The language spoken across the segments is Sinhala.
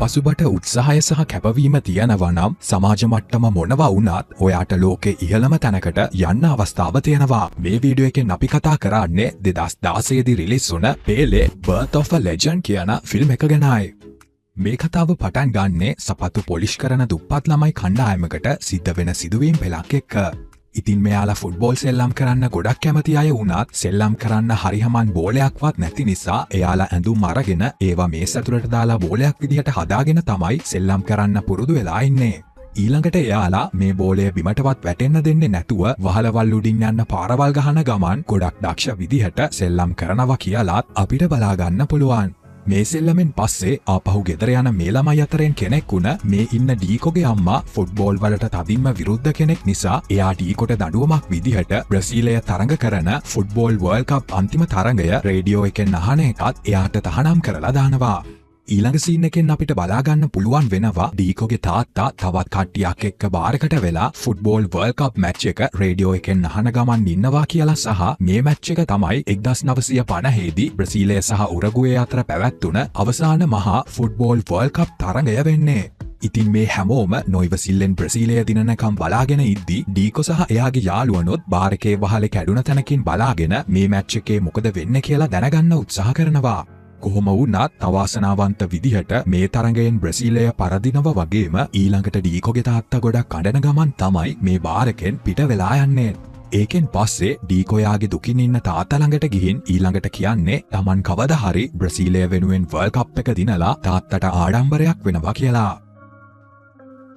පසුබට උත්සාහය සහ කැපවීම තියෙනවා නම් සමාජ මට්ටම මොනවා වුණත් ඔයාට ලෝකේ ඉහළම තැනකට යන්න අවස්ථාව තියෙනවා. මේ වීඩියෝ එකෙන් අපි කතා කරන්නේ 2016 දී රිලීස් වුණ පේලේ Birth of a Legend කියන ෆිල්ම් එක ගැනයි. මේ කතාව පටන් ගන්නේ සපත්තු පොලිෂ් කරන දුප්පත් ළමයි කණ්ඩායමකට සිද්ධ වෙන සිදුවීම් පෙළක් එක්ක. ඉතින් මෙයාලා ෆුට්බෝල් සෙල්ලම් කරන්න ගොඩක් කැමති අය වුණත් සෙල්ලම් කරන්න හරිහමන් බෝලයක්වත් නැති නිසා එයාලා ඇඳුම් අරගෙන ඒවා මේස් ඇතුළට දාලා බෝලයක් විදිහට හදාගෙන තමයි සෙල්ලම් කරන්න පුරුදු වෙලා ඉන්නේ. ඊළඟට එයාලා මේ බෝලය බිමටවත් වැටෙන්න දෙන්නේ නැතුව වහලවල් උඩින් යන්න පාරවල් ගහන ගමන් ගොඩක් දක්ෂ විදිහට සෙල්ලම් කරනවා කියලාත් අපිට බලා ගන්න පුළුවන්. මේ සෙල්ලමෙන් පස්සේ ආපහු ගෙදර යන මේ ළමයි අතරින් කෙනෙක් වුණ මේ ඉන්න ඩීකෝගේ අම්මා ෆුට්බෝල් වලට තදින්ම විරුද්ධ කෙනෙක් නිසා එයා ඩීකොට දඬුවමක් විදිහට බ්‍රසීලය තරඟ කරන ෆුට්බෝල් වර්ල්ඩ් කප් අන්තිම තරඟය රේඩියෝ එකෙන් අහන එකත් එයාට තහනම් කරලා දානවා. ඊළඟ සීන් එකෙන් අපිට බලා ගන්න පුළුවන් වෙනවා ඩීකෝගේ තාත්තා තවත් කට්ටියක් එක්ක බාරකට වෙලා ෆුට්බෝල් වර්ල්ඩ් කප් මැච් එක රේඩියෝ එකෙන් අහන ගමන් ඉන්නවා කියලා සහ මේ මැච් එක තමයි 1950 දී බ්‍රසීලය සහ උරුගුවේ අතර පැවැත්වුණ අවසාන මහා ෆුට්බෝල් වර්ල්ඩ් කප් තරඟය වෙන්නේ. ඉතින් මේ හැමෝම නොයිවසිල්ලෙන් බ්‍රසීලය දිනනකම් බලාගෙන ඉද්දී ඩීකෝ සහ එයාගේ යාළුවනොත් බාර් එකේ වහලේ කැඩුන තැනකින් බලාගෙන මේ මැච් එකේ මොකද වෙන්නේ කියලා දැනගන්න උත්සාහ කරනවා. කොහොම වුණත් අවාසනාවන්ත විදිහට මේ තරඟයෙන් බ්‍රසීලය පරදිනව වගේම ඊළඟට ඩීකෝගේ තාත්තා ගොඩක් අඬන ගමන් තමයි මේ බාර් එකෙන් පිට වෙලා යන්නේ. ඒකෙන් පස්සේ ඩීකෝ යාගේ දුකින් ඉන්න තාත්තා ළඟට ගිහින් ඊළඟට කියන්නේ Taman කවදා හරි බ්‍රසීලය වෙනුවෙන් වර්ල්ඩ් කප් එක දිනලා තාත්තට ආඩම්බරයක් වෙනවා කියලා.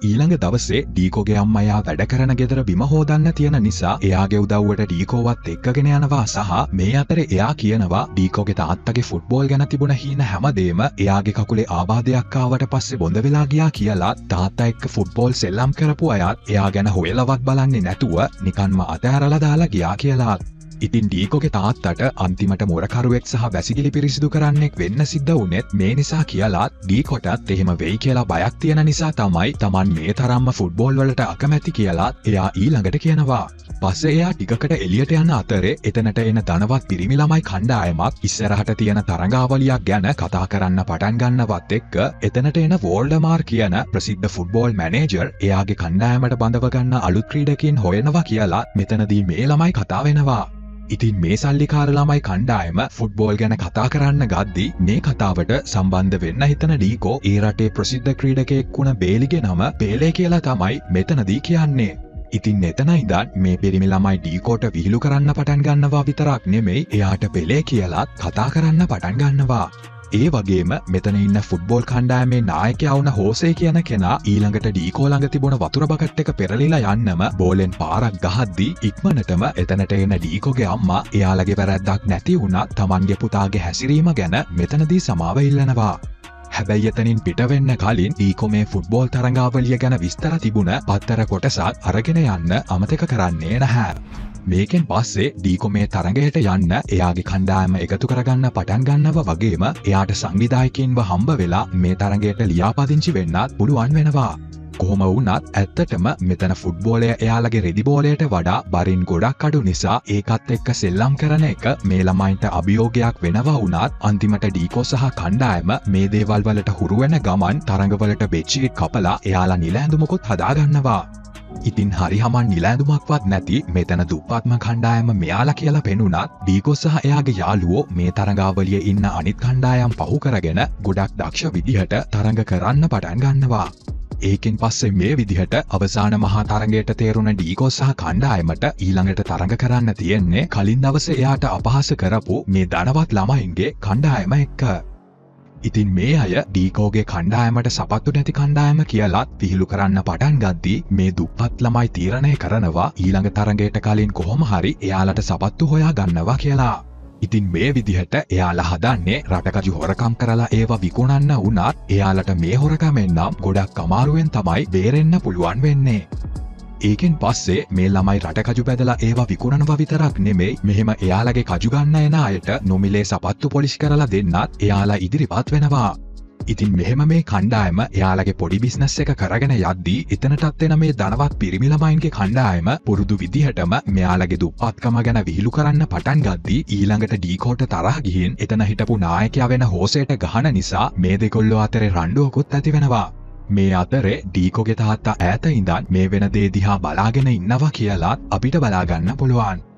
ඊළඟ දවසේ ඩීකෝගේ අම්මා එයා වැඩ කරන ගෙදර බිම හොදන්න තියෙන නිසා එයාගේ උදව්වට ඩීකෝවත් එක්කගෙන යනවා සහ මේ අතරේ එයා කියනවා ඩීකෝගේ තාත්තගේ ෆුට්බෝල් ගැන තිබුණ හීන හැමදේම එයාගේ කකුලේ ආබාධයක් ආවට පස්සේ බොඳ වෙලා ගියා කියලා තාත්තා එක්ක ෆුට්බෝල් සෙල්ලම් කරපු අයත් එයා ගැන හොයලවත් බලන්නේ නැතුව නිකන්ම අතහැරලා දාලා ගියා කියලා. ඉතින් ඩීකෝගේ තාත්තට අන්තිමට මොරකරුවෙක් සහ වැසිකිලි පිරිසිදු කරන්නෙක් වෙන්න සිද්ධ වුණෙත් මේ නිසා කියලා ඩීකොටත් එහෙම වෙයි කියලා බයක් තියෙන නිසා තමයි Taman මේ තරම්ම ෆුට්බෝල් වලට අකමැති කියලා එයා ඊළඟට කියනවා. පස්සේ එයා ටිකකට එළියට යන අතරේ එතනට එන ධනවත් පිරිමි ළමයි කණ්ඩායමක් ඉස්සරහට තියෙන තරඟාවලියක් ගැන කතා කරන්න පටන් ගන්නවත් එක්ක එතනට එන වෝල්ඩමාර් කියන ප්‍රසිද්ධ ෆුට්බෝල් මැනේජර් එයාගේ කණ්ඩායමට බඳව ගන්න අලුත් ක්‍රීඩකයින් හොයනවා කියලා මෙතනදී මේ ළමයි කතා වෙනවා. ඉතින් මේ සල්ලිකාර ළමයි කණ්ඩායම ෆුට්බෝල් ගැන කතා කරන්න ගද්දී මේ කතාවට සම්බන්ධ වෙන්න හිතන ඩීකෝ ඒ රටේ ප්‍රසිද්ධ ක්‍රීඩකයෙක් වුණ බේලිගේ නම පේලේ කියලා තමයි මෙතනදී කියන්නේ. ඉතින් එතන ඉඳන් මේ පිරිමි ළමයි ඩීකෝට විහිළු කරන්න පටන් ගන්නවා විතරක් නෙමෙයි එයාට පෙලේ කියලාත් කතා කරන්න පටන් ගන්නවා. ඒ වගේම මෙතන ඉන්න ෆුට්බෝල් කණ්ඩායමේ නායකයා වුණ හෝසේ කියන කෙනා ඊළඟට ඩීකෝ ළඟ තිබුණ වතුර බකට් එක පෙරලිලා යන්නම බෝලෙන් පාරක් ගහද්දී ඉක්මනටම එතනට එන ඩීකෝගේ අම්මා එයාලගේ වැරැද්දක් නැති වුණා Tamanගේ පුතාගේ හැසිරීම ගැන මෙතනදී සමාව ඉල්ලනවා. හැබැයි එතනින් පිට වෙන්න කලින් ඩීකෝ මේ ෆුට්බෝල් තරඟාවලිය ගැන විස්තර තිබුණ පත්තර කොටසක් අරගෙන යන්න අමතක කරන්නේ නැහැ. මේකෙන් පස්සේ ඩීකෝ මේ තරඟයට යන්න එයාගේ කණ්ඩායම එකතු කරගන්න පටන් ගන්නව වගේම එයාට සංවිධායකයින්ව හම්බ වෙලා මේ තරඟයට ලියාපදිංචි වෙන්නත් පුළුවන් වෙනවා. කොහොම වුණත් ඇත්තටම මෙතන ෆුට්බෝලය එයාලගේ රෙදි බෝලයට වඩා බරින් ගොඩක් අඩු නිසා ඒකත් එක්ක සෙල්ලම් කරන එක මේ ළමයින්ට අභියෝගයක් වෙනවා වුණත් අන්තිමට ඩීකෝ සහ කණ්ඩායම මේ දේවල් වලට හුරු වෙන ගමන් තරඟවලට බෙච්චික් කපලා එයාලා නිල ඇඳුමකුත් හදාගන්නවා. ඉතින් හරිහමන් නිල ඇඳුමක්වත් නැති මෙතන දුප්පත්ම කණ්ඩායම මෙයාලා කියලා පෙනුනත් ඩීකෝ සහ එයාගේ යාළුවෝ මේ තරඟාවලියේ ඉන්න අනිත් කණ්ඩායම් පහු කරගෙන ගොඩක් දක්ෂ විදිහට තරඟ කරන්න පටන් ගන්නවා. ඒකෙන් පස්සේ මේ විදිහට අවසාන මහා තරඟයට තේරුණ ඩීකෝ සහ කණ්ඩායමට ඊළඟට තරඟ කරන්න තියෙන්නේ කලින් දවසේ එයාට අපහාස කරපු මේ ධනවත් ළමයින්ගේ කණ්ඩායම එක්ක. ඉතින් මේ අය ඩීකෝගේ කණ්ඩායමට සපත්තු නැති කණ්ඩායම කියලාත් විහිළු කරන්න පටන් ගද්දී මේ දුප්පත් ළමයි තීරණය කරනවා ඊළඟ තරඟයට කලින් කොහොම හරි එයාලට සපත්තු හොයා ගන්නවා කියලා. ඉතින් මේ විදිහට එයාලා හදන්නේ රටකජු හොරකම් කරලා ඒවා විකුණන්න වුණත් එයාලට මේ හොරකමෙන් නම් ගොඩක් අමාරුවෙන් තමයි බේරෙන්න පුළුවන් වෙන්නේ. ඒකෙන් පස්සේ මේ ළමයි රටකජු බැදලා ඒවා විකුණනවා විතරක් නෙමෙයි මෙහෙම එයාලගේ කජු ගන්න එන අයට නොමිලේ සපත්තු පොලිෂ් කරලා දෙන්නත් එයාලා ඉදිරිපත් වෙනවා. ඉතින් මෙහෙම මේ කණ්ඩායම එයාලගේ පොඩි බිස්නස් එක කරගෙන යද්දී එතනටත් එන මේ ධනවත් පිරිමි ළමයින්ගේ කණ්ඩායම පුරුදු විදිහටම මෙයාලගේ දුප්පත්කම ගැන විහිළු කරන්න පටන් ගද්දී ඊළඟට ඩීකෝට තරහ ගිහින් එතන හිටපු නායකයා වෙන හෝසේට ගහන නිසා මේ දෙකොල්ලෝ අතරේ රණ්ඩුවකුත් ඇති වෙනවා. මේ අතරේ ඩීකෝගේ තාත්තා ඈත ඉඳන් මේ වෙන දේ දිහා බලාගෙන ඉන්නවා කියලා අපිට බලා ගන්න පුළුවන්.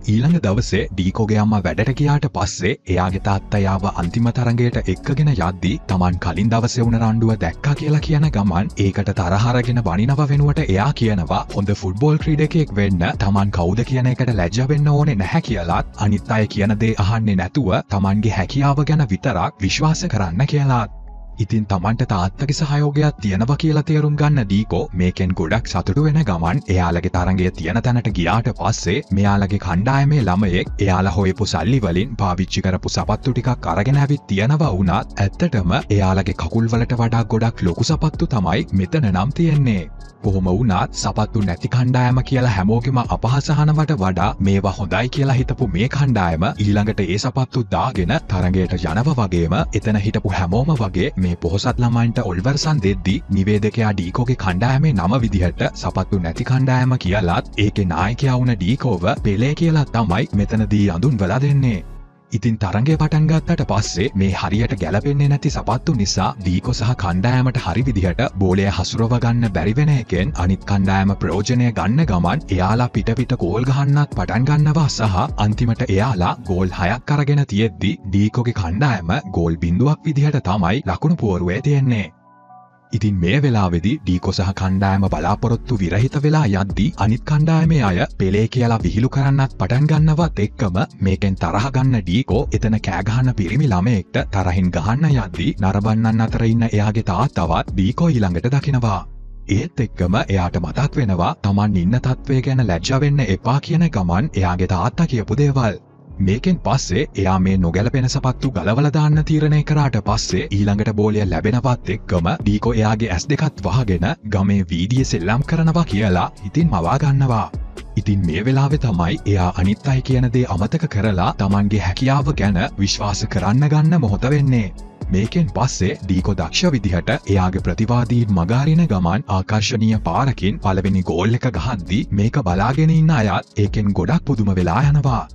ඊළඟ දවසේ ඩීකෝගේ අම්මා වැඩට ගියාට පස්සේ එයාගේ තාත්තා යාව අන්තිම තරඟයට එක්කගෙන යද්දී Taman කලින් දවසේ වුණ රණ්ඩුව දැක්කා කියලා කියන ගමන් ඒකට තරහ අරගෙන වනිනව වෙනුවට එයා කියනවා හොඳ ෆුට්බෝල් ක්‍රීඩකයෙක් වෙන්න Taman කවුද කියන එකට ලැජ්ජ වෙන්න ඕනේ නැහැ කියලාත් අනිත් අය කියන දේ අහන්නේ නැතුව Tamanගේ හැකියාව ගැන විතරක් විශ්වාස කරන්න කියලාත්. ඉතින් Tamanට තාත්තගේ සහයෝගයක් තියෙනවා කියලා තේරුම් ගන්න ඩීකෝ මේකෙන් ගොඩක් සතුටු වෙන ගමන් එයාලගේ තරඟය තියෙන තැනට ගියාට පස්සේ මෙයාලගේ කණ්ඩායමේ ළමයෙක් එයාලා හොයපු සල්ලි වලින් පාවිච්චි කරපු සපත්තු ටිකක් අරගෙන ඇවිත් තියනවා වුණත් ඇත්තටම එයාලගේ කකුල් වලට වඩා ගොඩක් ලොකු සපත්තු තමයි මෙතන නම් තියෙන්නේ. කොහොම වුණත් සපත්තු නැති කණ්ඩායම කියලා හැමෝගෙම අපහාස අහනවට වඩා මේවා හොඳයි කියලා හිතපු මේ කණ්ඩායම ඊළඟට ඒ සපත්තු දාගෙන තරඟයට යනවා වගේම එතන හිටපු හැමෝම වගේ මේ පොහොසත් ළමයින්ට ඔල්වර්සන් දෙද්දී නිවේදකයා ඩීකෝගේ කණ්ඩායමේ නම විදිහට සපත්තු නැති කණ්ඩායම කියලාත් ඒකේ නායකයා වුණ ඩීකෝව පෙලේ කියලා තමයි මෙතනදී අඳුන්වලා දෙන්නේ. ඉතින් තරඟය පටන් ගත්තට පස්සේ මේ හරියට ගැලපෙන්නේ නැති සපත්තු නිසා ඩීකෝ සහ කණ්ඩායමට හරි විදිහට බෝලය හසුරව ගන්න බැරි වෙන එකෙන් අනිත් කණ්ඩායම ප්‍රයෝජනය ගන්න ගමන් එයාලා පිට ගෝල් ගහන්නත් පටන් ගන්නවා සහ අන්තිමට එයාලා ගෝල් 6ක් අරගෙන තියෙද්දි ඩීකෝගේ කණ්ඩායම ගෝල් 0ක් විදිහට තමයි ලකුණු පුවරුවේ තියෙන්නේ. ඉතින් මේ වෙලාවේදී ඩීකෝ සහ කණ්ඩායම බලාපොරොත්තු විරහිත වෙලා යද්දී අනිත් කණ්ඩායමේ අය පෙලේ කියලා විහිළු කරන්නත් පටන් ගන්නවත් එක්කම මේකෙන් තරහ ගන්න ඩීකෝ එතන කෑ ගහන පිරිමි ළමයෙක්ට තරහින් ගහන්න යද්දී නරඹන්නන් අතර ඉන්න එයාගේ තාත්තවත් ඩීකෝ ඊළඟට දකිනවා. ඒත් එක්කම එයාට මතක් වෙනවා Taman ඉන්න තත්වය ගැන ලැජ්ජ වෙන්න එපා කියන ගමන් එයාගේ තාත්තා කියපු දේවල්. මේකෙන් පස්සේ එයා මේ නොගැලපෙන සපත්තු ගලවලා දාන්න තීරණය කරාට පස්සේ ඊළඟට බෝලය ලැබෙනවත් එක්කම ඩීකෝ එයාගේ ඇස් දෙකත් වහගෙන ගමේ වීදියේ සෙල්ලම් කරනවා කියලා ඉතින් මවා ගන්නවා. ඉතින් මේ වෙලාවේ තමයි එයා අනිත් අය කියන දේ අමතක කරලා Tamanගේ හැකියාව ගැන විශ්වාස කරන්න ගන්න මොහොත වෙන්නේ. මේකෙන් පස්සේ ඩීකෝ දක්ෂ විදිහට එයාගේ ප්‍රතිවාදීන් මගහරින ගමන් ආකර්ශනීය පාරකින් පළවෙනි ගෝල් එක ගහද්දී මේක බලාගෙන ඉන්න අයත් ඒකෙන් ගොඩක් පුදුම වෙලා යනවා.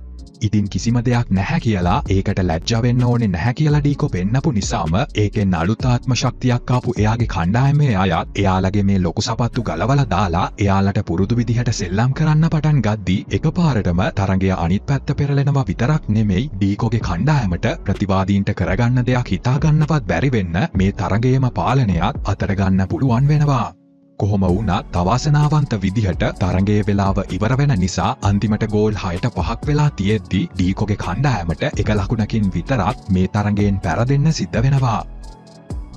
ඉතින් කිසිම දෙයක් නැහැ කියලා ඒකට ලැජ්ජ වෙන්න ඕනේ නැහැ කියලා ඩීකෝ පෙන්නපු නිසාම ඒකෙන් අලුත් ආත්ම ශක්තියක් ආපු එයාගේ කණ්ඩායමේ අයත් එයාලගේ මේ ලොකු සපත්තු ගලවලා දාලා එයාලට පුරුදු විදිහට සෙල්ලම් කරන්න පටන් ගද්දී එකපාරටම තරඟය අනිත් පැත්ත පෙරලෙනවා විතරක් නෙමෙයි ඩීකෝගේ කණ්ඩායමට ප්‍රතිවාදීන්ට කරගන්න දෙයක් හිතා ගන්නවත් බැරි වෙන්න මේ තරඟයේම පාලනයත් අතර ගන්න පුළුවන් වෙනවා. කොහොම වුණත් තවාසනාවන්ත විදිහට තරඟයේ වෙලාව ඉවර වෙන නිසා අන්තිමට ගෝල් 6ට 5ක් වෙලා තියෙද්දි ඩීකෝගේ කණ්ඩායමට එක ලකුණකින් විතරක් මේ තරඟයෙන් පැරදෙන්න සිද්ධ වෙනවා.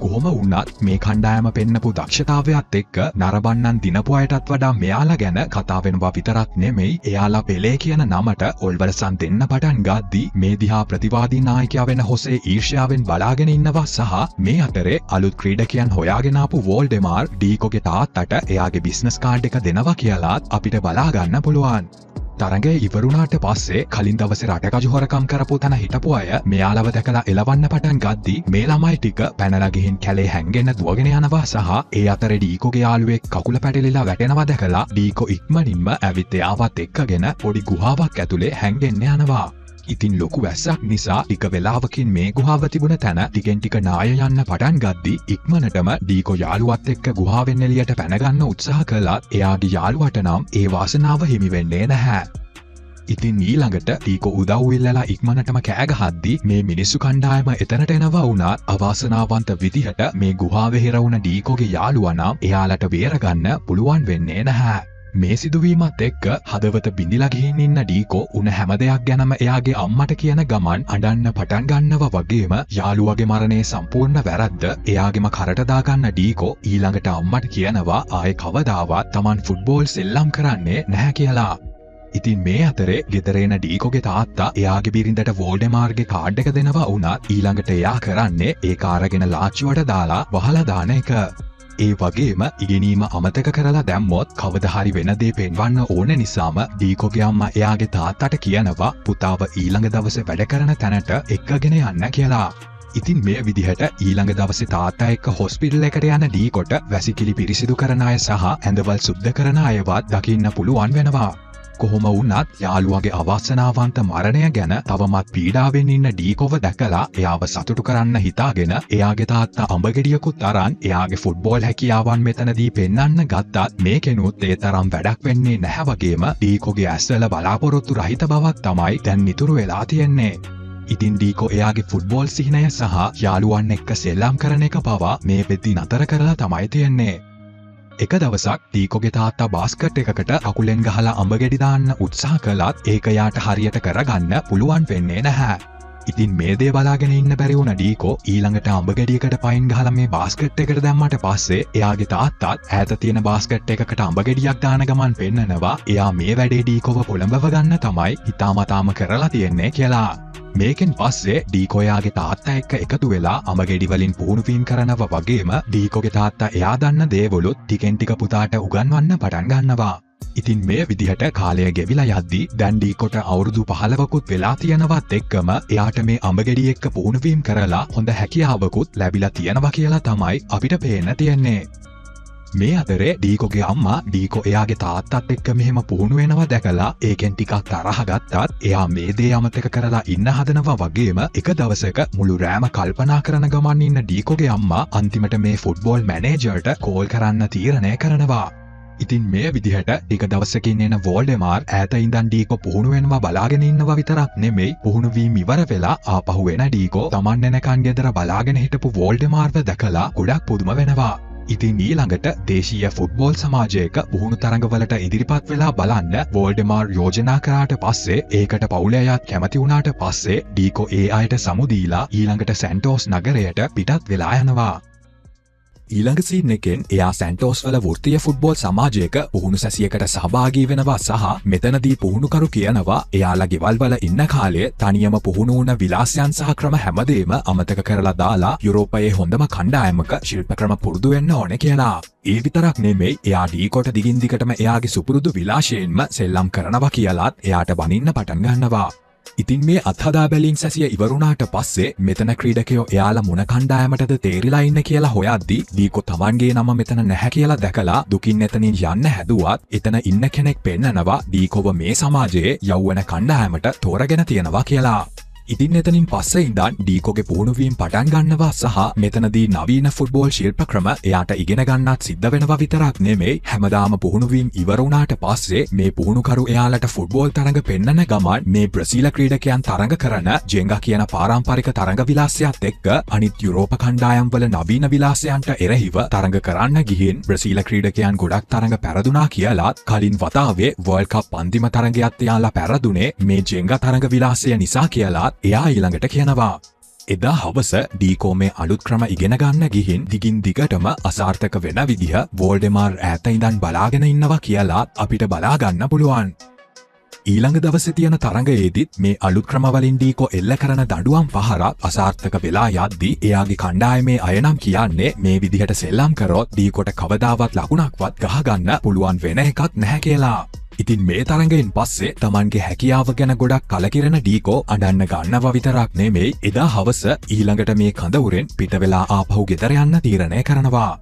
කොහොම වුණත් මේ කණ්ඩායම පෙන්නපු දක්ෂතාවයත් එක්ක නරඹන්නන් දිනපු අයටත් වඩා මෙයාලා ගැන කතා වෙනවා විතරක් නෙමෙයි එයාලා පෙලේ කියන නමට ඔල්වර්සන් දෙන්න පටන් ගද්දී මේ දිහා ප්‍රතිවාදී නායකයා වෙන හොසේ ඊර්ෂ්‍යාවෙන් බලාගෙන ඉන්නවා සහ මේ අතරේ අලුත් ක්‍රීඩකයන් හොයාගෙන ආපු වෝල්ඩෙමාර් ඩීකෝගේ තාත්තට එයාගේ බිස්නස් කාඩ් එක දෙනවා කියලාත් අපිට බලා ගන්න පුළුවන්. තරඟය ඉවරුණාට පස්සේ කලින් දවසේ රටකජු හොරකම් කරපු තැන හිටපු අය මෙයාලව දැකලා එලවන්න පටන් ගද්දී මේ ළමයි ටික පැනලා ගිහින් කැලේ හැංගෙන්න දුවගෙන යනවා සහ ඒ අතරේ ඩීකෝගේ යාළුවෙක් කකුල පැටලිලා වැටෙනවා දැකලා ඩීකෝ ඉක්මනින්ම ඇවිත් එයාවත් එක්කගෙන පොඩි ගුහාවක් ඇතුලේ හැංගෙන්න යනවා. ඉතින් ලොකු වැස්සක් නිසා ටික වෙලාවකින් මේ ගුහාව තිබුණ තැන ටිකෙන් ටික නාය යන්න පටන් ගද්දී ඉක්මනටම ඩීකෝ යාළුවත් එක්ක ගුහාවෙන් එළියට පැන ගන්න උත්සාහ කළත් එයාගේ යාළුවට නම් ඒ වාසනාව හිමි වෙන්නේ නැහැ. ඉතින් ඊළඟට ඩීකෝ උදව් ඉල්ලලා ඉක්මනටම කෑ ගහද්දී මේ මිනිස්සු කණ්ඩායම එතනට එනවා වුණත් අවාසනාවන්ත විදිහට මේ ගුහාවේ හිර වුණ ඩීකෝගේ යාළුවා නම් එයාලට බේරගන්න පුළුවන් වෙන්නේ නැහැ. මේ සිදුවීමත් එක්ක හදවත බිඳිලා ගිහින් ඉන්න ඩීකෝ උන හැම දෙයක් ගැනම එයාගේ අම්මට කියන ගමන් අඬන්න පටන් ගන්නවා වගේම යාළුවගේ මරණය සම්පූර්ණ වැරද්ද එයාගේම කරට දාගන්න ඩීකෝ ඊළඟට අම්මට කියනවා ආයේ කවදාවත් Taman ෆුට්බෝල් සෙල්ලම් කරන්නේ නැහැ කියලා. ඉතින් මේ අතරේ ගෙදර එන ඩීකෝගේ තාත්තා එයාගේ බිරිඳට වෝල්ඩෙමාර්ගේ කාඩ් එක දෙනවා වුණත් ඊළඟට එයා කරන්නේ ඒක අරගෙන ලාච්චුවට දාලා වහලා දාන එක. ඒ වගේම ඉගෙනීම අමතක කරලා දැම්මොත් කවදා හරි වෙන දේ පෙන්වන්න ඕන නිසාම ඩීකෝගේ අම්මා එයාගේ තාත්තට කියනවා පුතාව ඊළඟ දවසේ වැඩ කරන තැනට එක්කගෙන යන්න කියලා. ඉතින් මේ විදිහට ඊළඟ දවසේ තාත්තා එක්ක හොස්පිටල් එකට යන ඩීකොට වැසිකිලි පිරිසිදු කරන අය සහ ඇඳවල් සුද්ධ කරන අයවත් දකින්න පුළුවන් වෙනවා. කොහොම වුණත් යාළුවගේ අවාසනාවන්ත මරණය ගැන තවමත් පීඩාවෙන් ඉන්න ඩීකොව දැකලා එයාව සතුටු කරන්න හිතාගෙන එයාගේ තාත්තා අඹගෙඩියකුත් අරන් එයාගේ ෆුට්බෝල් හැකියාවන් මෙතනදී පෙන්වන්න ගත්තත් මේකෙනුත් ඒ තරම් වැඩක් වෙන්නේ නැහැ වගේම ඩීකොගේ ඇස්වල බලාපොරොත්තු රහිත බවක් තමයි දැන් ඉතුරු වෙලා තියෙන්නේ. ඉතින් ඩීකෝ එයාගේ ෆුට්බෝල් සිහිනය සහ යාළුවන් එක්ක සෙල්ලම් කරන එක පවා මේ වෙද්දි නතර කරලා තමයි තියෙන්නේ. එක දවසක් ඩීකොගේ තාත්තා බාස්කට් එකකට අකුලෙන් ගහලා අඹගෙඩි දාන්න උත්සාහ කළත් ඒක යාට හරියට කරගන්න පුළුවන් වෙන්නේ නැහැ. ඉතින් මේ දේ බලාගෙන ඉන්න බැරි වුණ ඩීකෝ ඊළඟට අඹගෙඩියකට පයින් ගහලා මේ බාස්කට් එකට දැම්මට පස්සේ එයාගේ තාත්තත් ඈත තියෙන බාස්කට් එකකට අඹගෙඩියක් දාන ගමන් පෙන්නනවා එයා මේ වැඩේ ඩීකෝව පොළඹව ගන්න තමයි හිතාමතාම කරලා තියෙන්නේ කියලා. මේකෙන් පස්සේ ඩීකෝ එයාගේ තාත්තා එක්ක එකතු වෙලා අඹගෙඩි වලින් පුහුණුවීම් කරනවා වගේම ඩීකෝගේ තාත්තා එයා දන්න දේවලුත් ටිකෙන් ටික පුතාට උගන්වන්න පටන් ගන්නවා. ඉතින් මේ විදිහට කාලය ගෙවිලා යද්දී දැන් ඩීකොට අවුරුදු 15කුත් වෙලා තියෙනවත් එක්කම එයාට මේ අඹගෙඩි එක්ක පුහුණුවීම් කරලා හොඳ හැකියාවකුත් ලැබිලා තියෙනවා කියලා තමයි අපිට පේන්න තියෙන්නේ. මේ අතරේ ඩීකොගේ අම්මා ඩීකෝ එයාගේ තාත්තත් එක්ක මෙහෙම පුහුණු වෙනවා දැකලා ඒකෙන් ටිකක් තරහ ගත්තත් එයා මේ දේ අමතක කරලා ඉන්න හදනවා වගේම එක දවසක මුළු රෑම කල්පනා කරන ගමන් ඉන්න ඩීකොගේ අම්මා අන්තිමට මේ ෆුට්බෝල් මැනේජර්ට කෝල් කරන්න තීරණය කරනවා. ඉතින් මේ විදිහට ටික දවසකින් එන වෝල්ඩෙමාර් ඈත ඉඳන් ඩීකෝ පුහුණු වෙනවා බලාගෙන ඉන්නවා විතරක් නෙමෙයි පුහුණු වීම ඉවර වෙලා ආපහු වෙන ඩීකෝ Taman එනකන් ගෙදර බලාගෙන හිටපු වෝල්ඩෙමාර්ව දැකලා ගොඩක් පුදුම වෙනවා. ඉතින් ඊළඟට දේශීය ෆුට්බෝල් සමාජයක පුහුණු තරඟවලට ඉදිරිපත් වෙලා බලන්න වෝල්ඩෙමාර් යෝජනා කරාට පස්සේ ඒකට පවුලේ අයත් කැමති වුණාට පස්සේ ඩීකෝ ඒ අයට සමුදීලා ඊළඟට සැන්ටෝස් නගරයට පිටත් වෙලා යනවා. ඊළඟ සීන් එකෙන් එයා සැන්ටෝස් වල වෘත්තීය ෆුට්බෝල් සමාජයක පුහුණු සැසියකට සහභාගී වෙනවා සහ මෙතනදී පුහුණුකරු කියනවා එයාලා ගෙවල් වල ඉන්න කාලේ තනියම පුහුණු වුණ විලාසයන් සහ ක්‍රම හැමදේම අමතක කරලා දාලා යුරෝපයේ හොඳම කණ්ඩායමක ශිල්ප ක්‍රම පුරුදු වෙන්න ඕනේ කියලා. ඒ විතරක් නෙමෙයි එයා ඩීකොට දිගින් දිගටම එයාගේ සුපුරුදු විලාසයෙන්ම සෙල්ලම් කරනවා කියලාත් එයාට බනින්න පටන් ගන්නවා. ඉතින් මේ අත්හදා බැලීම් සැසිය ඉවරුණාට පස්සේ මෙතන ක්‍රීඩකයෝ එයාලා මොන කණ්ඩායමටද තේරිලා ඉන්න කියලා හොයද්දී ඩීකෝ Tamanගේ නම මෙතන නැහැ කියලා දැකලා දුකින් එතනින් යන්න හැදුවත් එතන ඉන්න කෙනෙක් පෙන්නනවා ඩීකෝව මේ සමාජයේ යෞවන කණ්ඩායමට තෝරගෙන තියෙනවා කියලා. ඉතින් එතනින් පස්සේ ඉඳන් ඩීකෝගේ පුහුණුවීම් පටන් ගන්නවා සහ මෙතනදී නවීන ෆුට්බෝල් ශිල්ප ක්‍රම එයාට ඉගෙන ගන්නත් සිද්ධ වෙනවා විතරක් නෙමෙයි හැමදාම පුහුණුවීම් ඉවර වුණාට පස්සේ මේ පුහුණුකරු එයාලට ෆුට්බෝල් තරඟ පෙන්නන ගමන් මේ බ්‍රසීල ක්‍රීඩකයන් තරඟ කරන ජෙන්ගා කියන පාරම්පරික තරඟ විලාසයත් එක්ක අනිත් යුරෝප කණ්ඩායම් වල නවීන විලාසයන්ට එරෙහිව තරඟ කරන්න ගිහින් බ්‍රසීල ක්‍රීඩකයන් ගොඩක් තරඟ පැරදුනා කියලාත් කලින් වතාවේ වර්ල්ඩ් කප් අන්තිම තරඟයත් එයාලා පැරදුනේ මේ ජෙන්ගා තරඟ විලාසය නිසා කියලාත් එයා ඊළඟට කියනවා. එදා හවස ඩීකෝ මේ අලුත් ක්‍රම ඉගෙන ගන්න ගිහින් දිගින් දිගටම අසාර්ථක වෙන විදිහ වෝල්ඩෙමාර් ඈත ඉඳන් බලාගෙන ඉන්නවා කියලා අපිට බලා ගන්න පුළුවන්. ඊළඟ දවසේ තියෙන තරඟයේදීත් මේ අලුත් ක්‍රම වලින් ඩීකෝ එල්ල කරන දඬුවම් පහරක් අසාර්ථක වෙලා යද්දී එයාගේ කණ්ඩායමේ අය නම් කියන්නේ මේ විදිහට සෙල්ලම් කරොත් ඩීකොට කවදාවත් ලකුණක්වත් ගහගන්න පුළුවන් වෙන එකක් නැහැ කියලා. ඉතින් මේ තරඟෙන් පස්සේ Tamanගේ හැකියාව ගැන ගොඩක් කලකිරෙන ඩීකෝ අඬන්න ගන්නවා විතරක් නෙමෙයි එදා හවස ඊළඟට මේ කඳවුරෙන් පිට වෙලා ආපහු ගෙදර යන්න තීරණය කරනවා.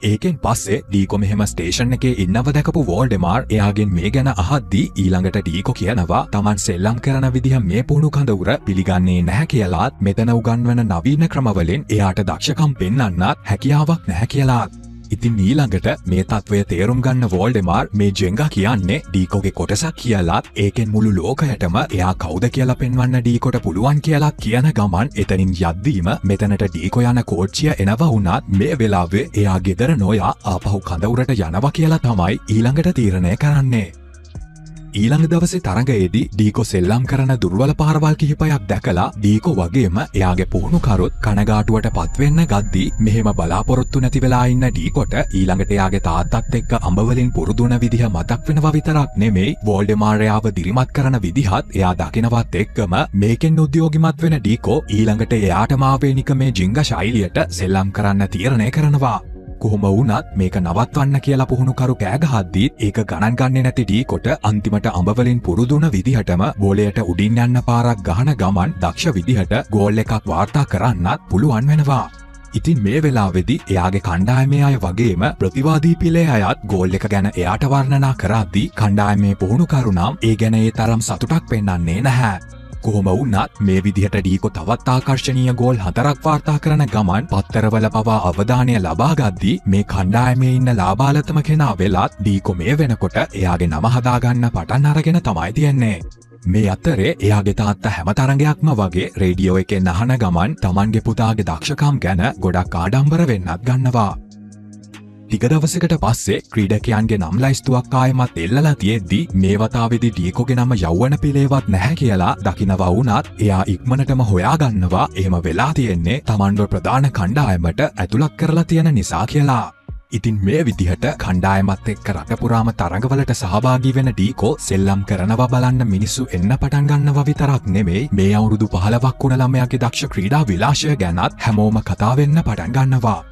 ඒකෙන් පස්සේ ඩීකෝ මෙහෙම ස්ටේෂන් එකේ ඉන්නව දැකපු වෝල්ඩෙමාර් එයාගෙන් මේ ගැන අහද්දී ඊළඟට ඩීකෝ කියනවා Taman සෙල්ලම් කරන විදිහ මේ පුහුණු කඳවුර පිළිගන්නේ නැහැ කියලාත් මෙතන උගන්වන නවීන ක්‍රමවලින් එයාට දක්ෂකම් පෙන්වන්නත් හැකියාවක් නැහැ කියලාත්. ඉතින් ඊළඟට මේ තත්වය තේරුම් ගන්න වෝල්ඩෙමාර් මේ ජෙන්ගා කියන්නේ ඩීකෝගේ කොටසක් කියලාත් ඒකෙන් මුළු ලෝකයටම එයා කවුද කියලා පෙන්වන්න ඩීකොට පුළුවන් කියලා කියන ගමන් එතනින් යද්දීම මෙතනට ඩීකෝ යන කෝච්චිය එනවා වුණත් මේ වෙලාවේ එයා ගෙදර නොයා ආපහු කඳවුරට යනවා කියලා තමයි ඊළඟට තීරණය කරන්නේ. ඊළඟ දවසේ තරඟයේදී ඩීකෝ සෙල්ලම් කරන දුර්වල පාරවල් කිහිපයක් දැකලා ඩීකෝ වගේම එයාගේ පුහුණුකරුත් කනගාටුවට පත්වෙන්න ගද්දී මෙහෙම බලාපොරොත්තු නැති වෙලා ඉන්න ඩීකොට ඊළඟට එයාගේ තාත්තත් එක්ක අඹවලින් පුරුදු වුණ විදිහ මතක් වෙනවා විතරක් නෙමෙයි වෝල්ඩෙමාර් එයාව දිරිමත් කරන විදිහත් එයා දකිනවත් එක්කම මේකෙන් උද්‍යෝගිමත් වෙන ඩීකෝ ඊළඟට එයාටම ආවේනික මේ ජිංගා ශෛලියට සෙල්ලම් කරන්න තීරණය කරනවා. කොහොම වුණත් මේක නවත්වන්න කියලා පුහුණුකරු කෑ ගහද්දී ඒක ගණන් ගන්නේ නැති ඩීකොට අන්තිමට අඹවලින් පුරුදුන විදිහටම බෝලයට උඩින් යන්න පාරක් ගහන ගමන් දක්ෂ විදිහට ගෝල් එකක් වාර්තා කරන්නත් පුළුවන් වෙනවා. ඉතින් මේ වෙලාවේදී එයාගේ කණ්ඩායමේ අය වගේම ප්‍රතිවාදී පිලේ අයත් ගෝල් එක ගැන එයාට වර්ණනා කරද්දී කණ්ඩායමේ පුහුණුකරු නම් ඒ ගැන ඒ තරම් සතුටක් පෙන්වන්නේ නැහැ. කොහොම වුණත් මේ විදිහට ඩීකෝ තවත් ආකර්ශනීය ගෝල් 4ක් වාර්තා කරන ගමන් පත්තරවල පවා අවධානය ලබා ගද්දී මේ කණ්ඩායමේ ඉන්න ලාබාලතම කෙනා වෙලත් ඩීකෝ මේ වෙනකොට එයාගේ නම හදාගන්න පටන් අරගෙන තමයි තියෙන්නේ. මේ අතරේ එයාගේ තාත්තා හැම තරඟයක්ම වගේ රේඩියෝ එකෙන් අහන ගමන් තමන්ගේ පුතාගේ දක්ෂකම් ගැන ගොඩක් ආඩම්බර වෙන්නත් ගන්නවා. ටික දවසකට පස්සේ ක්‍රීඩකයන්ගේ නම් ලයිස්තුවක් ආයෙමත් එල්ලලා තියෙද්දි මේ වතාවේදී ඩීකෝගේ නම යවවන පිළේවත් නැහැ කියලා දකිනවා වුණත් එයා ඉක්මනටම හොයාගන්නවා එහෙම වෙලා තියෙන්නේ තමන්ව ප්‍රධාන කණ්ඩායමට ඇතුළත් කරලා තියෙන නිසා කියලා. ඉතින් මේ විදිහට කණ්ඩායමත් එක්ක රට පුරාම තරඟවලට සහභාගී වෙන ඩීකෝ සෙල්ලම් කරනවා බලන්න මිනිස්සු එන්න පටන් ගන්නවා විතරක් නෙමෙයි මේ අවුරුදු 15ක් වුණ ළමයාගේ දක්ෂ ක්‍රීඩා විලාශය ගැනත් හැමෝම කතා වෙන්න පටන් ගන්නවා.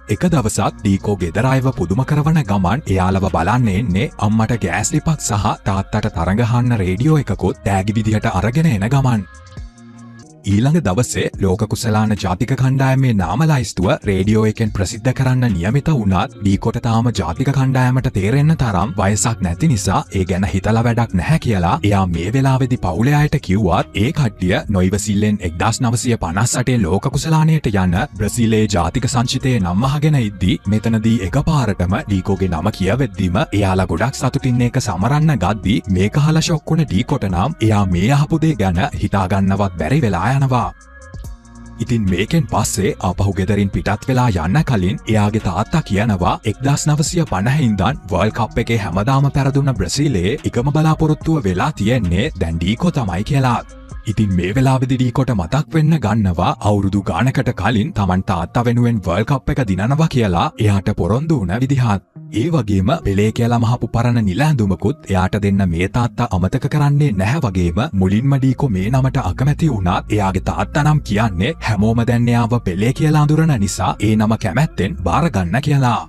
එක දවසක් ඩීකෝ ගෙදර අයව පුදුම කරවන ගමන් එයාලව බලන්න එන්නේ අම්මට ගෑස් ලිපක් සහ තාත්තට තරඟ අහන්න රේඩියෝ එකකුත් තෑගි විදිහට අරගෙන එන ගමන්. ඊළඟ දවසේ ලෝක කුසලාන ජාතික කණ්ඩායමේ නාම ලයිස්තුව රේඩියෝ එකෙන් ප්‍රසිද්ධ කරන්න නියමිත වුණත් ඩීකොට තාම ජාතික කණ්ඩායමට තේරෙන්න තරම් වයසක් නැති නිසා ඒ ගැන හිතලා වැඩක් නැහැ කියලා එයා මේ වෙලාවේදී පවුලේ අයට කිව්වත් ඒ කට්ටිය නොයිවසිල්ලෙන් 1958 ලෝක කුසලානයට යන බ්‍රසීලයේ ජාතික සංචිතයේ නම් අහගෙන ඉද්දී මෙතනදී එකපාරටම ඩීකෝගේ නම කියවෙද්දීම එයාලා ගොඩක් සතුටින් ඒක සමරන්න ගද්දී මේක අහලා ෂොක් වුණ ඩීකොට නම් එයා මේ අහපු දේ ගැන හිතාගන්නවත් බැරි වෙලා යනවා. ඉතින් මේකෙන් පස්සේ ආපහු ගෙදරින් පිටත් වෙලා යන්න කලින් එයාගේ තාත්තා කියනවා 1950 ඉඳන් වර්ල්ඩ් කප් එකේ හැමදාම පෙරදුන බ්‍රසීලයේ එකම බලාපොරොත්තුව වෙලා තියෙන්නේ දැන් ඩීකෝ තමයි කියලා. ඉතින් මේ වෙලාවේදී ඩීකොට මතක් වෙන්න ගන්නවා අවුරුදු ගානකට කලින් Taman තාත්තා වෙනුවෙන් වර්ල්ඩ් කප් එක දිනනවා කියලා එයාට පොරොන්දු වුණ විදිහත්. ඒ වගේම පෙලේ කියලා මහපු පරණ නිලැඳුමකුත් එයාට දෙන්න මේ තාත්තා අමතක කරන්නේ නැහැ වගේම මුලින්ම ඩීකෝ මේ නමට අකමැති වුණත් එයාගේ තාත්තා නම් කියන්නේ හැමෝම දැන් එයාව පෙලේ කියලා අඳුරන නිසා ඒ නම කැමැත්තෙන් බාර ගන්න කියලා.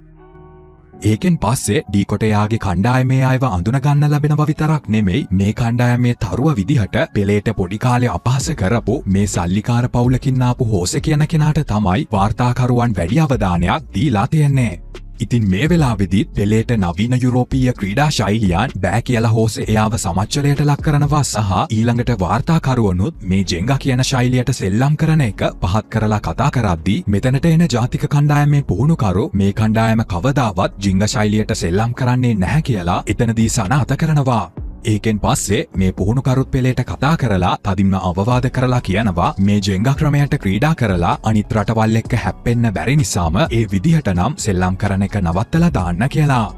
ඒකෙන් පස්සේ ඩීකොට එයාගේ කණ්ඩායමේ අයව අඳුන ගන්න ලැබෙනවා විතරක් නෙමෙයි මේ කණ්ඩායමේ තරුව විදිහට පෙලේට පොඩි කාලේ අපහාස කරපු මේ සල්ලිකාර පවුලකින් ආපු හෝසේ කියන කෙනාට තමයි වාර්තාකරුවන් වැඩි අවධානයක් දීලා තියෙන්නේ. ඉතින් මේ වෙලාවේදී පෙලේට නවීන යුරෝපීය ක්‍රීඩා ශෛලියන් බෑ කියලා හෝසේ එයාව සමච්චලයට ලක් කරනවා සහ ඊළඟට වාර්තාකරුවනුත් මේ ජෙන්ගා කියන ශෛලියට සෙල්ලම් කරන එක පහත් කරලා කතා කරද්දී මෙතනට එන ජාතික කණ්ඩායමේ පුහුණුකරු මේ කණ්ඩායම කවදාවත් ජිංගා ශෛලියට සෙල්ලම් කරන්නේ නැහැ කියලා එතනදී සනාථ කරනවා. ඒකෙන් පස්සේ මේ පුහුණුකරුත් පෙලේට කතා කරලා තදින්ම අවවාද කරලා කියනවා මේ ජෙන්ගා ක්‍රමයට ක්‍රීඩා කරලා අනිත් රටවල් එක්ක හැප්පෙන්න බැරි නිසාම ඒ විදිහට නම් සෙල්ලම් කරන එක නවත්තලා දාන්න කියලා.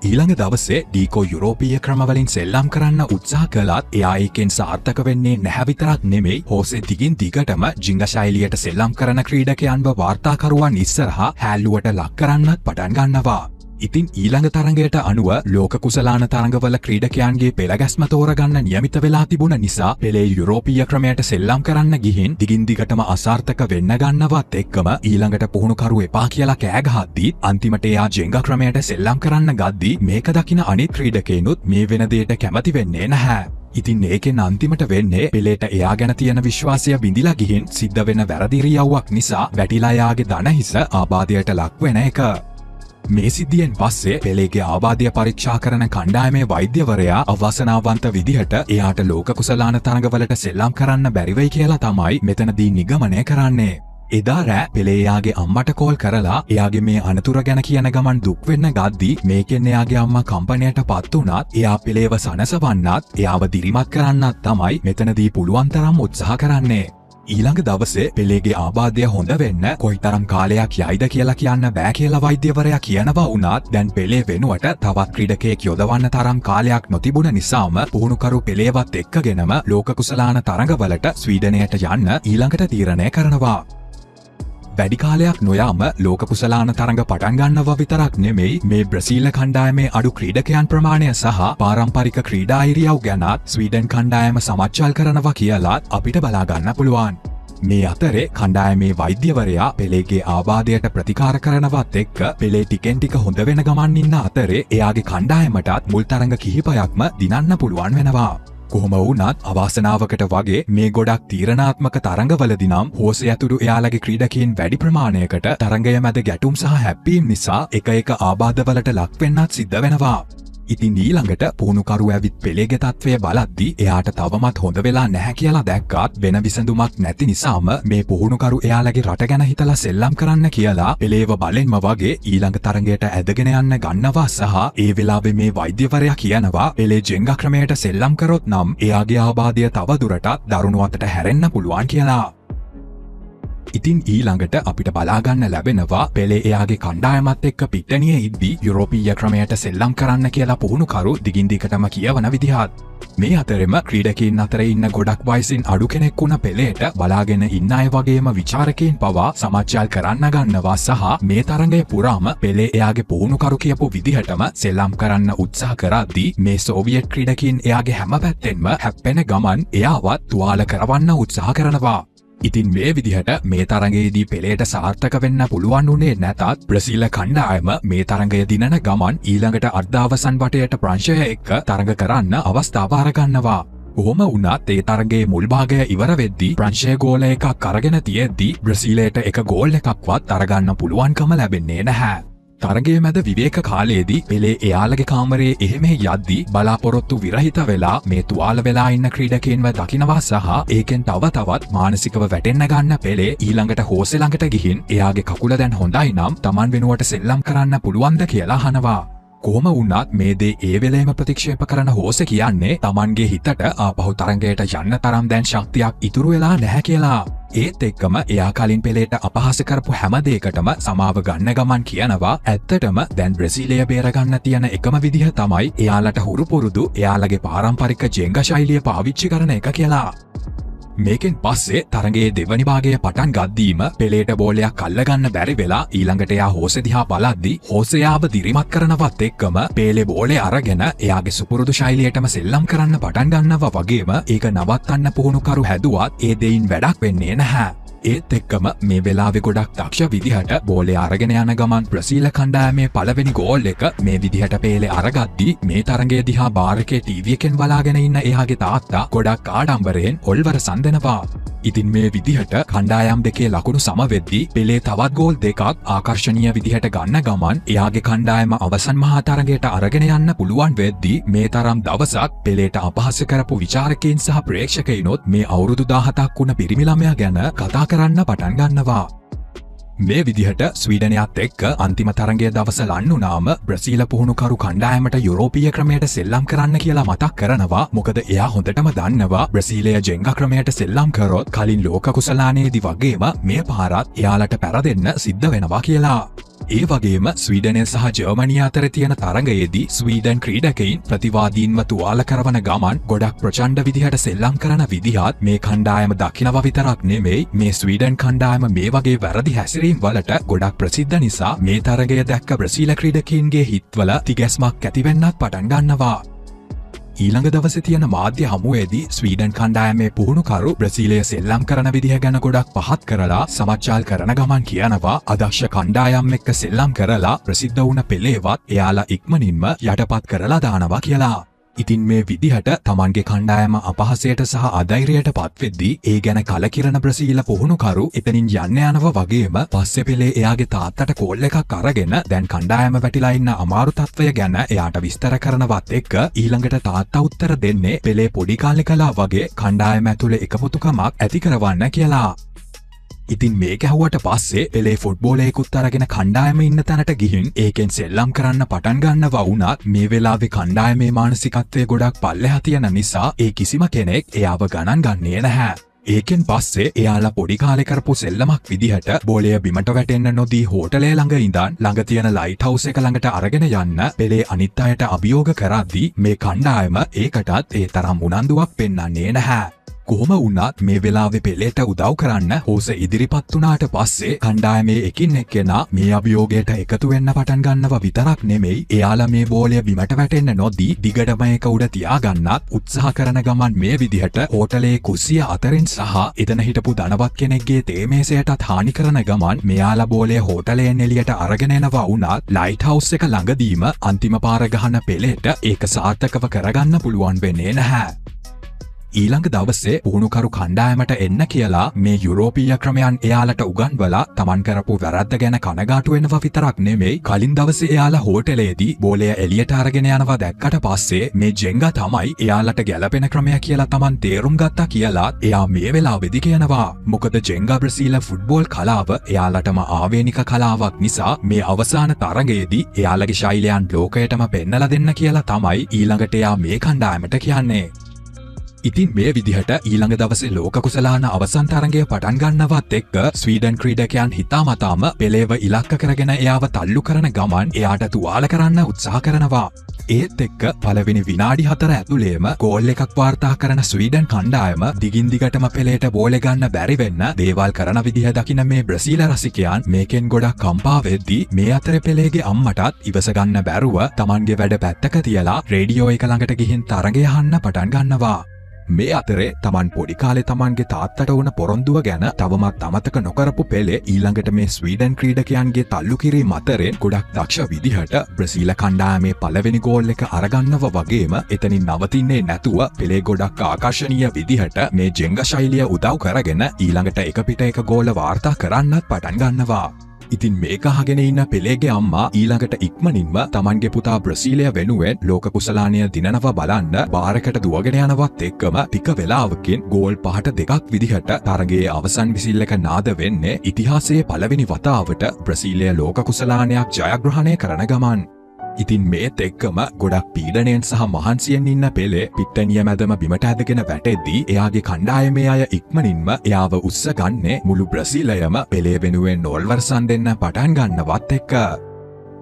ඊළඟ දවසේ ඩීකෝ යුරෝපීය ක්‍රමවලින් සෙල්ලම් කරන්න උත්සාහ කළත් එයා ඒකෙන් සාර්ථක වෙන්නේ නැහැ විතරක් නෙමෙයි හෝසේ දිගින් දිගටම ජිංගා ශෛලියට සෙල්ලම් කරන ක්‍රීඩකයන්ව වාර්තාකරුවන් ඉස්සරහා හැල්ලුවට ලක් කරන්නත් පටන් ගන්නවා. ඉතින් ඊළඟ තරඟයට අනුව ලෝක කුසලාන තරඟවල ක්‍රීඩකයන්ගේ පෙළගැස්ම තෝරගන්න නියමිත වෙලා තිබුණ නිසා පෙලේ යුරෝපීය ක්‍රමයට සෙල්ලම් කරන්න ගිහින් දිගින් දිගටම අසාර්ථක වෙන්න ගන්නවත් එක්කම ඊළඟට පුහුණුකරු එපා කියලා කෑ ගහද්දී අන්තිමට එයා ජෙන්ගා ක්‍රමයට සෙල්ලම් කරන්න ගද්දී මේක දකින අනිත් ක්‍රීඩකයනුත් මේ වෙන දෙයට කැමති වෙන්නේ නැහැ. ඉතින් ඒකෙන් අන්තිමට වෙන්නේ පෙලේට එයා ගැන තියෙන විශ්වාසය බිඳිලා ගිහින් සිද්ධ වෙන වැරදි ක්‍රියාවක් නිසා වැටිලා එයාගේ දණහිස ආබාධයට ලක් වෙන එක. මේ සිද්ධියෙන් පස්සේ පෙලේගේ ආබාධය පරීක්ෂා කරන කණ්ඩායමේ වෛද්‍යවරයා අවාසනාවන්ත විදිහට එයාට ලෝක කුසලාන තරඟවලට සෙල්ලම් කරන්න බැරි වෙයි කියලා තමයි මෙතනදී නිගමනය කරන්නේ. එදා රෑ පෙලේ එයාගේ අම්මට කෝල් කරලා එයාගේ මේ අනතුර ගැන කියන ගමන් දුක් වෙන්න ගද්දී මේකෙන් එයාගේ අම්මා කම්පනයට පත් වුණත් එයා පෙලේව සනසවන්නත් එයාව දිරිමත් කරන්නත් තමයි මෙතනදී පුළුවන් තරම් උත්සාහ කරන්නේ. ඊළඟ දවසේ පෙලේගේ ආබාධය හොඳ වෙන්න කොයිතරම් කාලයක් යයිද කියලා කියන්න බෑ කියලා වෛද්‍යවරයා කියනවා වුණත් දැන් පෙලේ වෙනුවට තවත් ක්‍රීඩකයෙක් යොදවන්න තරම් කාලයක් නොතිබුණ නිසාම පුහුණුකරු පෙලේවත් එක්කගෙනම ලෝක කුසලාන තරඟවලට ස්වීඩනයට යන්න ඊළඟට තීරණය කරනවා. වැඩි කාලයක් නොයාම ලෝක කුසලාන තරඟ පටන් ගන්නවා විතරක් නෙමෙයි මේ බ්‍රසීල කණ්ඩායමේ අඩු ක්‍රීඩකයන් ප්‍රමාණය සහ පාරම්පරික ක්‍රීඩා ඉරියව් ගැනත් ස්වීඩන් කණ්ඩායම සමච්චල් කරනවා කියලාත් අපිට බලා ගන්න පුළුවන්. මේ අතරේ කණ්ඩායමේ වෛද්‍යවරයා පෙලේගේ ආබාධයට ප්‍රතිකාර කරනවත් එක්ක පෙලේ ටිකෙන් ටික හොඳ වෙන ගමන් ඉන්න අතරේ එයාගේ කණ්ඩායමටත් මුල් තරඟ කිහිපයක්ම දිනන්න පුළුවන් වෙනවා. කොහොම වුණත් අවාසනාවකට වගේ මේ ගොඩක් තීරණාත්මක තරඟවලදී නම් හෝසේ ඇතුළු එයාලගේ ක්‍රීඩකයන් වැඩි ප්‍රමාණයකට තරඟය මැද ගැටුම් සහ හැප්පීම් නිසා එක ආබාධවලට ලක් වෙන්නත් සිද්ධ වෙනවා. ඉතින් ඊළඟට පුහුණුකරු ඇවිත් පෙළේගේ තත්ත්වය බලද්දී එයාට තවමත් හොඳ වෙලා නැහැ කියලා දැක්කත් වෙන විසඳුමක් නැති නිසාම මේ පුහුණුකරු එයාලගේ රට ගැන හිතලා සෙල්ලම් කරන්න කියලා පෙළේව බලෙන්ම වගේ ඊළඟ තරඟයට ඇදගෙන යන්න ගන්නවා සහ ඒ වෙලාවේ මේ වෛද්‍යවරයා කියනවා පෙළේ ජෙන්ගා ක්‍රමයට සෙල්ලම් කරොත් නම් එයාගේ ආබාධය තව දුරටත් දරුණු අතට හැරෙන්න පුළුවන් කියලා. ඉතින් ඊළඟට අපිට බලාගන්න ලැබෙනවා පෙලේ එයාගේ කණ්ඩායමත් එක්ක පිට්ටනිය ඉද්දී යුරෝපීය ක්‍රමයට සෙල්ලම් කරන්න කියලා පුහුණුකරු දිගින් දිගටම කියවන විදිහත්. මේ අතරෙම ක්‍රීඩකයන් අතර ඉන්න ගොඩක් වයසින් අඩු කෙනෙක් වුණ පෙලේට බලාගෙන ඉන්න අය වගේම විචාරකයන් පවා සමච්චල් කරන්න ගන්නවා සහ මේ තරඟය පුරාම පෙලේ එයාගේ පුහුණුකරු කියපු විදිහටම සෙල්ලම් කරන්න උත්සාහ කරද්දී මේ සෝවියට් ක්‍රීඩකයන් එයාගේ හැම පැත්තෙන්ම හැප්පෙන ගමන් එයාවත් තුවාල කරවන්න උත්සාහ කරනවා. ඉතින් මේ විදිහට මේ තරඟයේදී පෙලේට සාර්ථක වෙන්න පුළුවන් උනේ නැතත් බ්‍රසීල කණ්ඩායම මේ තරඟය දිනන ගමන් ඊළඟට අර්ධාවසන් වටයට ප්‍රංශය එක්ක තරඟ කරන්න අවස්ථාව අරගන්නවා. කොහොම වුණත් ඒ තරඟයේ මුල් භාගය ඉවර වෙද්දී ප්‍රංශය ගෝල එකක් අරගෙන තියෙද්දී බ්‍රසීලයට එක ගෝල් එකක්වත් අරගන්න පුළුවන්කම ලැබෙන්නේ නැහැ. තරගයේ මැද විවේක කාලයේදී පෙලේ එයාලගේ කාමරයේ එහෙම යද්දී බලාපොරොත්තු විරහිත වෙලා මේ තුවාල වෙලා ඉන්න ක්‍රීඩකයන්ව දකිනවා සහ ඒකෙන් තව තවත් මානසිකව වැටෙන්න ගන්න පෙලේ ඊළඟට හෝසේ ළඟට ගිහින් එයාගේ කකුල දැන් හොඳයි නම් Taman වෙනුවට සෙල්ලම් කරන්න පුළුවන්ද කියලා අහනවා. කොහොම වුණත් මේ දේ ඒ වෙලේම ප්‍රතික්ෂේප කරන හෝසේ කියන්නේ Tamanගේ හිතට ආපහු තරඟයට යන්න තරම් දැන් ශක්තියක් ඉතුරු වෙලා නැහැ කියලා. ඒත් එක්කම එයා කලින් පෙලේට අපහාස කරපු හැම දෙයකටම සමාව ගන්න ගමන් කියනවා ඇත්තටම දැන් බ්‍රසීලය බේරගන්න තියෙන එකම විදිහ තමයි එයාලට හුරු පුරුදු එයාලගේ පාරම්පරික ජෙන්ගා ශෛලිය පාවිච්චි කරන එක කියලා. මේකෙන් පස්සේ තරඟයේ දෙවනි භාගය පටන් ගද්දීම පෙලේට බෝලයක් අල්ලගන්න බැරි වෙලා ඊළඟට එයා හෝසේ දිහා බලද්දී හෝසයාව දිරිමත් කරනවත් එක්කම පෙලේ බෝලේ අරගෙන එයාගේ සුපුරුදු ශෛලියටම සෙල්ලම් කරන්න පටන් ගන්නවා වගේම ඒක නවත්තන්න පුහුණුකරු හැදුවත් ඒ දෙයින් වැඩක් වෙන්නේ නැහැ. ඒත් එක්කම මේ වෙලාවේ ගොඩක් දක්ෂ විදිහට බෝලේ අරගෙන යන ගමන් බ්‍රසීල කණ්ඩායමේ පළවෙනි ගෝල් එක මේ විදිහට පෙලේ අරගද්දී මේ තරඟය දිහා බාර් එකේ ටීවී එකෙන් බලාගෙන ඉන්න එයාගේ තාත්තා ගොඩක් ආඩම්බරයෙන් ඔල්වර සන්දෙනවා. ඉතින් මේ විදිහට කණ්ඩායම් දෙකේ ලකුණු සම වෙද්දී පෙලේ තවත් ගෝල් දෙකක් ආකර්ශනීය විදිහට ගන්න ගමන් එයාගේ කණ්ඩායම අවසන් මහා තරඟයට අරගෙන යන්න පුළුවන් වෙද්දී මේ තරම් දවසක් පෙලේට අපහාස කරපු විචාරකයන් සහ ප්‍රේක්ෂකයිනොත් මේ අවුරුදු 17ක් වුණ පිරිමි ළමයා ගැන කතා කරන්න පටන් ගන්නවා. මේ විදිහට ස්වීඩනයත් එක්ක අන්තිම තරඟයේ දවස ලන්නුනාම බ්‍රසීල පුහුණුකරු කණ්ඩායමට යුරෝපීය ක්‍රමයට සෙල්ලම් කරන්න කියලා මතක් කරනවා. මොකද එයා හොඳටම දන්නවා බ්‍රසීලය ජෙන්ගා ක්‍රමයට සෙල්ලම් කරොත් කලින් ලෝක කුසලානයේදී වගේම මේ පාරත් එයාලට පැරදෙන්න සිද්ධ වෙනවා කියලා. ඒ වගේම ස්වීඩනය සහ ජර්මනිය අතර තියෙන තරඟයේදී ස්වීඩන් ක්‍රීඩකයින් ප්‍රතිවාදීන්ව තුවාල කරවන ගමන් ගොඩක් ප්‍රචණ්ඩ විදිහට සෙල්ලම් කරන විදිහත් මේ කණ්ඩායම දකිනවා විතරක් නෙමෙයි මේ ස්වීඩන් කණ්ඩායම මේ වගේ වැරදි හැසිරීම් වලට ගොඩක් ප්‍රසිද්ධ නිසා මේ තරගය දැක්ක බ්‍රසීල ක්‍රීඩකයින්ගේ හිත්වල තිගැස්මක් ඇති වෙන්නත් පටන් ගන්නවා. ඊළඟ දවසේ තියෙන මාධ්‍ය හමුවේදී ස්වීඩන් කණ්ඩායමේ පුහුණුකරු බ්‍රසීලය සෙල්ලම් කරන විදිහ ගැන ගොඩක් පහත් කරලා සමච්චල් කරන ගමන් කියනවා අදක්ෂ කණ්ඩායම් එක්ක සෙල්ලම් කරලා ප්‍රසිද්ධ වුණ පෙලේවත් එයාලා ඉක්මනින්ම යටපත් කරලා දානවා කියලා. ඉතින් මේ විදිහට Tamanගේ කණ්ඩායම අපහසයට සහ අධෛර්යයට පත්වෙද්දී ඒ ගැන කලකිරෙන බ්‍රසීල පුහුණුකරු එතනින් යන්න යනවා වගේම පස්සේ පෙලේ එයාගේ තාත්තට කෝල් එකක් අරගෙන දැන් කණ්ඩායම වැටිලා ඉන්න අමාරු තත්ත්වය ගැන එයාට විස්තර කරනවත් එක්ක ඊළඟට තාත්තා උත්තර දෙන්නේ පෙලේ පොඩි කාලේ කළා වගේ කණ්ඩායම ඇතුලේ එකමුතුකමක් ඇති කරවන්න කියලා. ඉතින් මේක ඇහුවට පස්සේ පෙලේ ෆුට්බෝලයකුත් අරගෙන කණ්ඩායම ඉන්න තැනට ගිහින් ඒකෙන් සෙල්ලම් කරන්න පටන් ගන්නවා වුණත් මේ වෙලාවේ කණ්ඩායමේ මානසිකත්වය ගොඩක් පල්ලෙහා තියෙන නිසා ඒ කිසිම කෙනෙක් එයාව ගණන් ගන්නේ නැහැ. ඒකෙන් පස්සේ එයාලා පොඩි කාලේ කරපු සෙල්ලමක් විදිහට බෝලය බිමට වැටෙන්න නොදී හෝටලේ ළඟ ඉඳන් ළඟ තියෙන ලයිට් හවුස් එක ළඟට අරගෙන යන්න පෙලේ අනිත් අයට අභියෝග කරද්දී මේ කණ්ඩායම ඒකටත් ඒ තරම් උනන්දුවක් පෙන්වන්නේ නැහැ. කොහොම වුණත් මේ වෙලාවේ පෙළේට උදව් කරන්න හෝස ඉදිරිපත් වුණාට පස්සේ කණ්ඩායමේ එකින් එක්කෙනා මේ අභියෝගයට එකතු වෙන්න පටන් ගන්නවා විතරක් නෙමෙයි එයාලා මේ බෝලය බිමට වැටෙන්න නොදී දිගටම ඒක උඩ තියාගන්නත් උත්සාහ කරන ගමන් මේ විදිහට හෝටලේ කුස්සිය අතරින් සහ එතන හිටපු ධනවත් කෙනෙක්ගේ තේමේසයටත් හානි කරන ගමන් මෙයාලා බෝලය හෝටලයෙන් එළියට අරගෙන එනවා වුණත් ලයිට් හවුස් එක ළඟදීම අන්තිම පාර ගහන පෙළේට ඒක සාර්ථකව කරගන්න පුළුවන් වෙන්නේ නැහැ. ඊළඟ දවසේ පුහුණුකරු කණ්ඩායමට එන්න කියලා මේ යුරෝපීය ක්‍රමයන් එයාලට උගන්වලා තමන් කරපු වැරද්ද ගැන කනගාටු වෙනවා විතරක් නෙමෙයි කලින් දවසේ එයාලා හෝටලේදී බෝලය එළියට අරගෙන යනවා දැක්කට පස්සේ මේ ජෙන්ගා තමයි එයාලට ගැළපෙන ක්‍රමය කියලා තමන් තේරුම් ගත්තා කියලා එයා මේ වෙලාවේදී කියනවා මොකද ජෙන්ගා බ්‍රසීල ෆුට්බෝල් කලාව එයාලටම ආවේනික කලාවක් නිසා මේ අවසාන තරගයේදී එයාලගේ ශෛලියන් ලෝකයටම පෙන්නලා දෙන්න කියලා තමයි ඊළඟට එයා මේ කණ්ඩායමට කියන්නේ. ඉතින් මේ විදිහට ඊළඟ දවසේ ලෝක කුසලාන අවසන් තරගය පටන් ගන්නවත් එක්ක ස්වීඩන් ක්‍රීඩකයන් හිතාමතාම පෙළේව ඉලක්ක කරගෙන එයාව තල්ලු කරන ගමන් එයාට තුවාල කරන්න උත්සාහ කරනවා. ඒත් එක්ක පළවෙනි විනාඩි 4 ඇතුළේම ගෝල් එකක් වාර්තා කරන ස්වීඩන් කණ්ඩායම දිගින් දිගටම පෙළේට බෝලෙ ගන්න බැරි වෙන්න දේවල් කරන විදිහ දකින මේ බ්‍රසීල රසිකයන් මේකෙන් ගොඩක් කම්පා වෙද්දී මේ අතර පෙළේගේ අම්මටත් ඉවස ගන්න බැරුව Tamanගේ වැඩ පැත්තක තියලා රේඩියෝ එක ළඟට ගිහින් තරගය අහන්න පටන් ගන්නවා. මේ අතරේ තමන් පොඩි කාලේ තමන්ගේ තාත්තට වුණ පොරොන්දුව ගැන තවමත් අමතක නොකරපු පෙළේ ඊළඟට මේ ස්වීඩන් ක්‍රීඩකයන්ගේ තල්ලු කිරීම අතරෙන් ගොඩක් දක්ෂ විදිහට බ්‍රසීල කණ්ඩායමේ පළවෙනි ගෝල් එක අරගන්නව වගේම එතනින් නවතින්නේ නැතුව පෙළේ ගොඩක් ආකර්ශනීය විදිහට මේ ජෙන්ගා ශෛලිය උදව් කරගෙන ඊළඟට එක පිට එක ගෝල වාර්තා කරන්නත් පටන් ගන්නවා. ඉතින් මේක අහගෙන ඉන්න පෙළේගේ අම්මා ඊළඟට ඉක්මනින්ම තමන්ගේ පුතා බ්‍රසීලය වෙනුවෙන් ලෝක කුසලානය දිනනවා බලන්න බාරකට දුවගෙන යනවත් එක්කම ටික වෙලාවකින් ගෝල් 5-2 විදිහට තරගයේ අවසන් විසිල් එක නාද වෙන්නේ ඉතිහාසයේ පළවෙනි වතාවට බ්‍රසීලය ලෝක කුසලානයක් ජයග්‍රහණය කරන ගමන්. ඉතින් මේත් එක්කම ගොඩක් පීඩනයෙන් සහ මහන්සියෙන් ඉන්න පෙළේ පිට්ටනිය මැදම බිමට ඇදගෙන වැටෙද්දී එයාගේ කණ්ඩායමේ අය ඉක්මනින්ම එයාව උස්සගන්නේ මුළු බ්‍රසීලයම පෙළේ වෙනුවෙන් නෝල්වර්සන් දෙන්න පටන් ගන්නවත් එක්ක.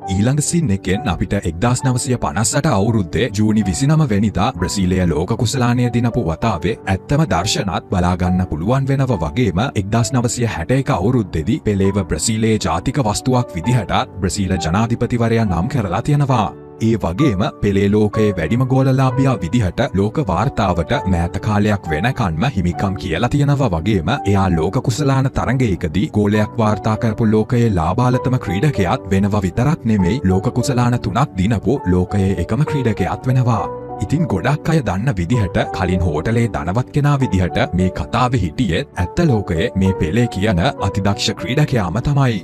ඊළඟ සින් එකෙන් අපිට 1958 අවුරුද්දේ ජූනි 29 වෙනිදා බ්‍රසීලය ලෝක කුසලානය දිනපු වතාවේ ඇත්තම දර්ශනත් බලාගන්න පුළුවන් වෙනව වගේම 1961 අවුරුද්දේදී පෙලේව බ්‍රසීලයේ ජාතික වස්තුවක් විදිහට බ්‍රසීල ජනාධිපතිවරයා නම් කරලා තියෙනවා. ඒ වගේම පෙලේ ලෝකයේ වැඩිම ගෝලලාභියා විදිහට ලෝක වාර්තාවට මෑත කාලයක් වෙනකන්ම හිමිකම් කියලා තියෙනවා වගේම එයා ලෝක කුසලාන තරගයකදී ගෝලයක් වාර්තා කරපු ලෝකයේ ලාභාලතම ක්‍රීඩකයාත් වෙනවා විතරක් නෙමෙයි ලෝක කුසලාන 3ක් දිනපු ලෝකයේ එකම ක්‍රීඩකයාත් වෙනවා. ඉතින් ගොඩක් අය දන්න විදිහට කලින් හෝටලේ ධනවත් කෙනා විදිහට මේ කතාවේ හිටියේ ඇත්ත ලෝකයේ මේ පෙලේ කියන අතිදක්ෂ ක්‍රීඩකයාම තමයි.